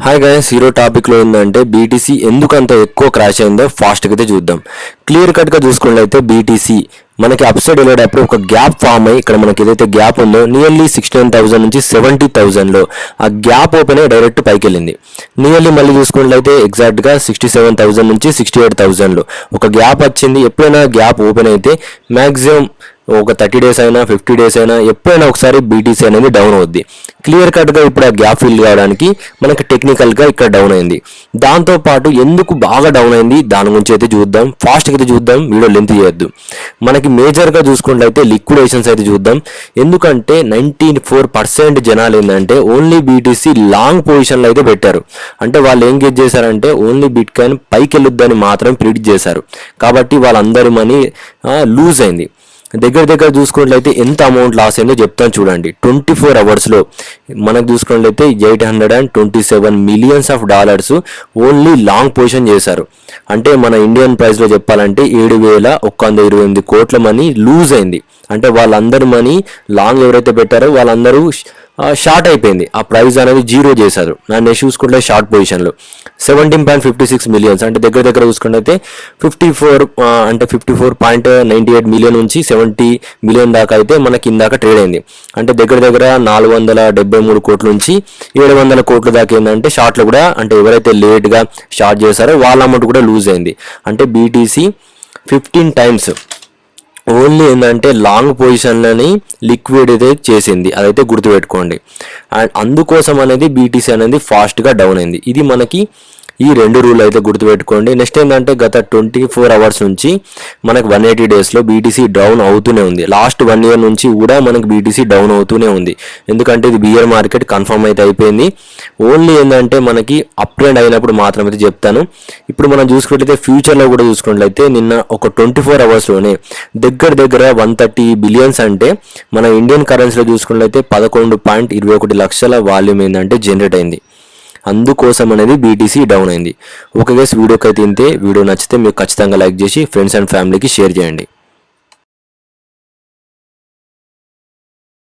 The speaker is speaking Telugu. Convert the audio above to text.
హాయ్ గైస్, హీరో టాపిక్లో ఏంటంటే బీటీసీ ఎందుకు అంత ఎక్కువ క్రాష్ అయిందో ఫాస్ట్గా అయితే చూద్దాం. క్లియర్ కట్గా చూసుకున్నట్లయితే బీటీసీ మనకి అప్ సైడ్ వెళ్ళేటప్పుడు ఒక గ్యాప్ ఫామ్ అయ్యి ఇక్కడ మనకి ఏదైతే గ్యాప్ ఉందో నియర్లీ 69,000 నుంచి 70,000లో ఆ గ్యాప్ ఓపెన్ అయ్యి డైరెక్ట్ పైకి వెళ్ళింది. నియర్లీ మళ్ళీ చూసుకున్నట్లయితే ఎగ్జాక్ట్గా 67,000 నుంచి 68,000లో ఒక గ్యాప్ వచ్చింది. ఎప్పుడైనా గ్యాప్ ఓపెన్ అయితే మ్యాక్సిమం ఒక 30 డేస్ అయినా 50 డేస్ అయినా ఎప్పుడైనా ఒకసారి బీటీసీ అనేది డౌన్ అవుద్ది. క్లియర్ కట్గా ఇప్పుడు ఆ గ్యాప్ ఫిల్ కావడానికి మనకి టెక్నికల్గా ఇక్కడ డౌన్ అయింది. దాంతోపాటు ఎందుకు బాగా డౌన్ అయింది దాని గురించి అయితే చూద్దాం. ఫాస్ట్గా అయితే చూద్దాం, వీడియో లెంత్ చేయొద్దు. మనకి మేజర్గా చూసుకున్నట్లయితే లిక్విడేషన్స్ అయితే చూద్దాం. ఎందుకంటే 94% జనాలు ఏంటంటే ఓన్లీ బీటీసీ లాంగ్ పొజిషన్లో అయితే పెట్టారు. అంటే వాళ్ళు ఏం గెట్ చేశారంటే ఓన్లీ బిట్ కాయిన్ పైకి వెళ్ళొద్దని మాత్రం ప్రిడిక్ట్ చేశారు. కాబట్టి వాళ్ళందరి మనీ లూజ్ అయింది. దగ్గర చూసుకున్నట్లయితే ఎంత అమౌంట్ లాస్ అయిందో చెప్తాను చూడండి. 24 అవర్స్లో మనకు చూసుకున్నట్లయితే $827 మిలియన్స్ ఓన్లీ లాంగ్ పొజిషన్ చేశారు. అంటే మన ఇండియన్ ప్రైస్లో చెప్పాలంటే 7,128 కోట్ల మనీ లూజ్ అయింది. అంటే వాళ్ళందరి మనీ లాంగ్ ఎవరైతే పెట్టారో వాళ్ళందరూ షార్ట్ అయిపోయింది. ఆ ప్రైస్ అనేది జీరో చేశారు. నెక్స్ట్ చూసుకుంటే షార్ట్ పొజిషన్లో 17.56 మిలియన్స్ అంటే దగ్గర చూసుకుంటే 54.98 మిలియన్ నుంచి 70 మిలియన్ దాకా అయితే మనకి ఇందాక ట్రేడ్ అయింది. అంటే దగ్గర 473 కోట్ల నుంచి 700 కోట్ల దాకా ఏంటంటే షార్ట్లో కూడా అంటే ఎవరైతే లేట్గా షార్ట్ చేశారో వాళ్ళ అమౌంట్ కూడా లూజ్ అయింది. అంటే బీటీసీ 15 టైమ్స్ ఓన్లీ ఏంటంటే లాంగ్ పొజిషన్లని లిక్విడ్ చేసింది. అదైతే గుర్తుపెట్టుకోండి. అండ్ అందుకోసం అనేది బీటీసీ అనేది ఫాస్ట్గా డౌన్ అయింది. ఇది మనకి ఈ రెండు రూల్ అయితే గుర్తుపెట్టుకోండి. నెక్స్ట్ ఏంటంటే గత 24 అవర్స్ నుంచి మనకు 180 డేస్లో బీటీసీ డౌన్ అవుతూనే ఉంది. లాస్ట్ 1 ఇయర్ నుంచి కూడా మనకి బీటీసీ డౌన్ అవుతూనే ఉంది. ఎందుకంటే ఇది బియర్ మార్కెట్ కన్ఫర్మ్ అయితే అయిపోయింది. ఓన్లీ ఏంటంటే మనకి అప్ ట్రెండ్ అయినప్పుడు మాత్రం అయితే చెప్తాను. ఇప్పుడు మనం చూసుకున్నట్లయితే ఫ్యూచర్లో కూడా చూసుకున్నట్లయితే నిన్న ఒక 24 అవర్స్లోనే దగ్గర 130 బిలియన్స్ అంటే మన ఇండియన్ కరెన్సీలో చూసుకున్నట్లయితే 11.21 లక్షల వాల్యూమ్ ఏంటంటే జనరేట్ అయింది. అందుకోసం అనేది బీటీసీ డౌన్ అయింది. ఓకే గైస్, వీడియోకి అయితే ఇంతే. వీడియో నచ్చితే మీకు ఖచ్చితంగా లైక్ చేసి ఫ్రెండ్స్ అండ్ ఫ్యామిలీకి షేర్ చేయండి.